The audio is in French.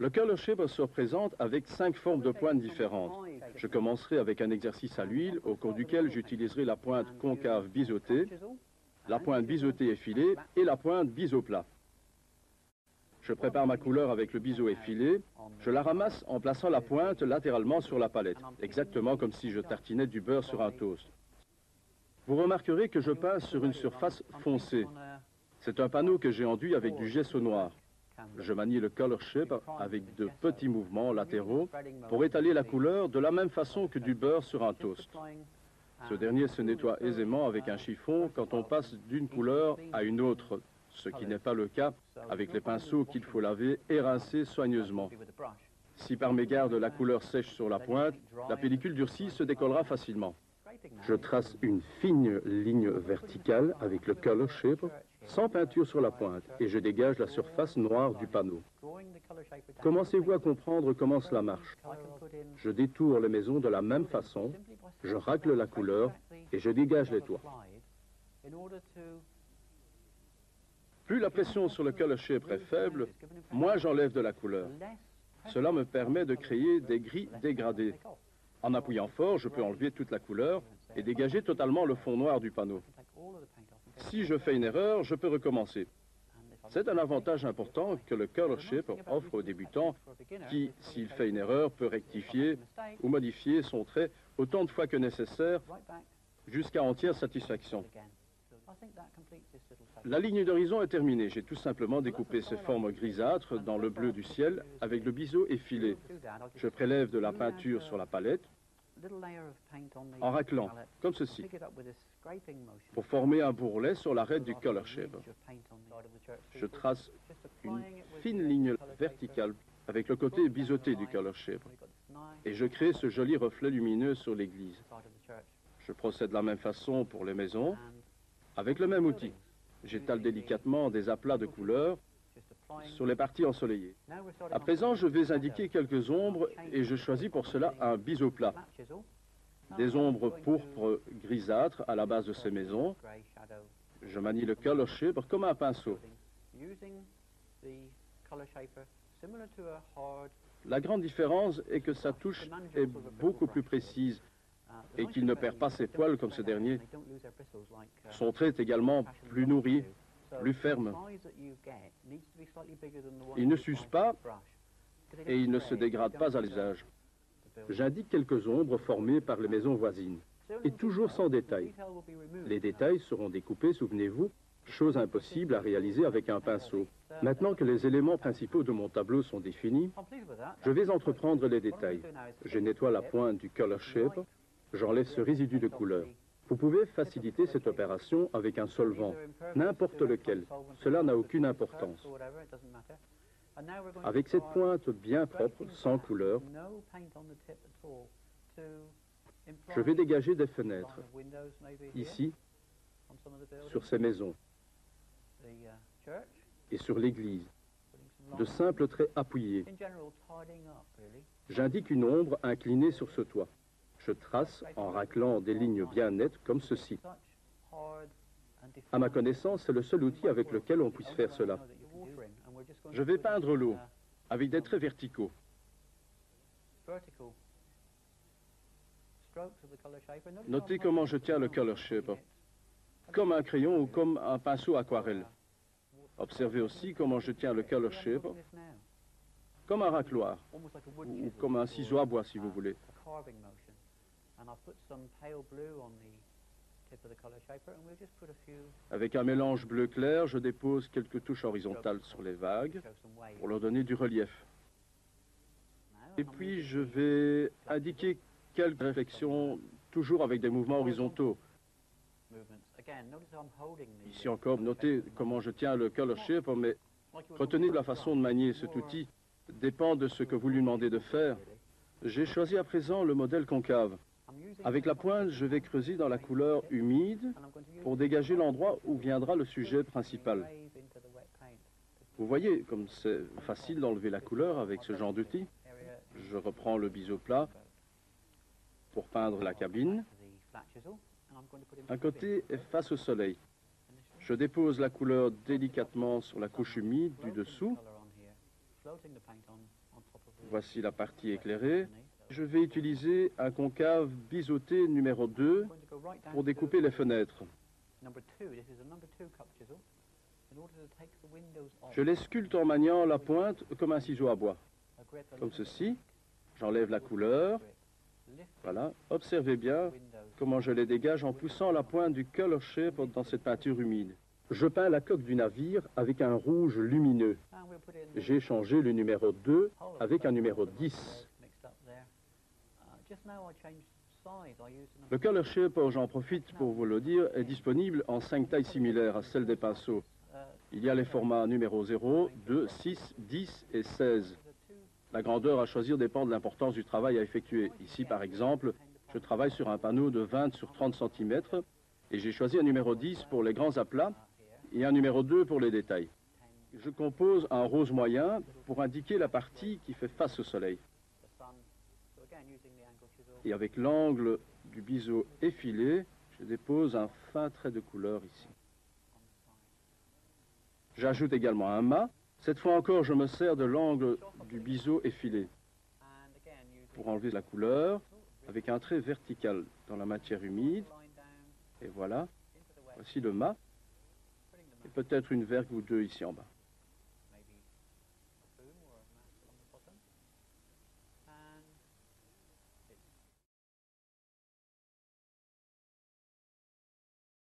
Le color shaper se représente avec 5 formes de pointes différentes. Je commencerai avec un exercice à l'huile au cours duquel j'utiliserai la pointe concave biseautée, la pointe biseautée effilée et la pointe biseau plat. Je prépare ma couleur avec le biseau effilé. Je la ramasse en plaçant la pointe latéralement sur la palette, exactement comme si je tartinais du beurre sur un toast. Vous remarquerez que je passe sur une surface foncée. C'est un panneau que j'ai enduit avec du gesso noir. Je manie le color shaper avec de petits mouvements latéraux pour étaler la couleur de la même façon que du beurre sur un toast. Ce dernier se nettoie aisément avec un chiffon quand on passe d'une couleur à une autre, ce qui n'est pas le cas avec les pinceaux qu'il faut laver et rincer soigneusement. Si par mégarde la couleur sèche sur la pointe, la pellicule durcie se décollera facilement. Je trace une fine ligne verticale avec le color shaper, sans peinture sur la pointe, et je dégage la surface noire du panneau. Commencez-vous à comprendre comment cela marche? Je détourne les maisons de la même façon, je racle la couleur et je dégage les toits. Plus la pression sur le color shaper est faible, moins j'enlève de la couleur. Cela me permet de créer des gris dégradés. En appuyant fort, je peux enlever toute la couleur et dégager totalement le fond noir du panneau. Si je fais une erreur, je peux recommencer. C'est un avantage important que le color shaper offre aux débutants qui, s'il fait une erreur, peut rectifier ou modifier son trait autant de fois que nécessaire jusqu'à entière satisfaction. La ligne d'horizon est terminée. J'ai tout simplement découpé ces formes grisâtres dans le bleu du ciel avec le biseau effilé. Je prélève de la peinture sur la palette en raclant, comme ceci, pour former un bourrelet sur l'arête du color shaper. Je trace une fine ligne verticale avec le côté biseauté du color shaper et je crée ce joli reflet lumineux sur l'église. Je procède de la même façon pour les maisons, avec le même outil. J'étale délicatement des aplats de couleurs sur les parties ensoleillées. À présent, je vais indiquer quelques ombres et je choisis pour cela un biseau plat. Des ombres pourpres grisâtres à la base de ces maisons. Je manie le color shaper comme un pinceau. La grande différence est que sa touche est beaucoup plus précise et qu'il ne perd pas ses poils comme ce dernier. Son trait est également plus nourri, plus ferme. Il ne s'use pas et il ne se dégrade pas à l'usage. J'indique quelques ombres formées par les maisons voisines, et toujours sans détail. Les détails seront découpés, souvenez-vous, chose impossible à réaliser avec un pinceau. Maintenant que les éléments principaux de mon tableau sont définis, je vais entreprendre les détails. Je nettoie la pointe du color shaper, j'enlève ce résidu de couleur. Vous pouvez faciliter cette opération avec un solvant, n'importe lequel. Cela n'a aucune importance. Avec cette pointe bien propre, sans couleur, je vais dégager des fenêtres, ici, sur ces maisons, et sur l'église, de simples traits appuyés. J'indique une ombre inclinée sur ce toit. Je trace en raclant des lignes bien nettes comme ceci. À ma connaissance, c'est le seul outil avec lequel on puisse faire cela. Je vais peindre l'eau avec des traits verticaux. Notez comment je tiens le color shaper, comme un crayon ou comme un pinceau aquarelle. Observez aussi comment je tiens le color shaper, comme un racloir, ou comme un ciseau à bois si vous voulez. Avec un mélange bleu clair, je dépose quelques touches horizontales sur les vagues pour leur donner du relief. Et puis je vais indiquer quelques réflexions, toujours avec des mouvements horizontaux. Ici encore, notez comment je tiens le color shaper, mais retenez la façon de manier cet outil dépend de ce que vous lui demandez de faire. J'ai choisi à présent le modèle concave. Avec la pointe, je vais creuser dans la couleur humide pour dégager l'endroit où viendra le sujet principal. Vous voyez comme c'est facile d'enlever la couleur avec ce genre d'outil. Je reprends le biseau plat pour peindre la cabine. Un côté est face au soleil. Je dépose la couleur délicatement sur la couche humide du dessous Voici la partie éclairée. Je vais utiliser un concave biseauté numéro 2 pour découper les fenêtres. Je les sculpte en maniant la pointe comme un ciseau à bois. Comme ceci. J'enlève la couleur. Voilà. Observez bien comment je les dégage en poussant la pointe du Color Shaper dans cette peinture humide. Je peins la coque du navire avec un rouge lumineux. J'ai changé le numéro 2 avec un numéro 10. Le Color Shaper, j'en profite pour vous le dire, est disponible en 5 tailles similaires à celles des pinceaux. Il y a les formats numéro 0, 2, 6, 10 et 16. La grandeur à choisir dépend de l'importance du travail à effectuer. Ici, par exemple, je travaille sur un panneau de 20 sur 30 cm et j'ai choisi un numéro 10 pour les grands aplats et un numéro 2 pour les détails. Je compose un rose moyen pour indiquer la partie qui fait face au soleil. Et avec l'angle du biseau effilé, je dépose un fin trait de couleur ici. J'ajoute également un mât. Cette fois encore, je me sers de l'angle du biseau effilé pour enlever la couleur avec un trait vertical dans la matière humide. Et voilà, voici le mât et peut-être une vergue ou deux ici en bas.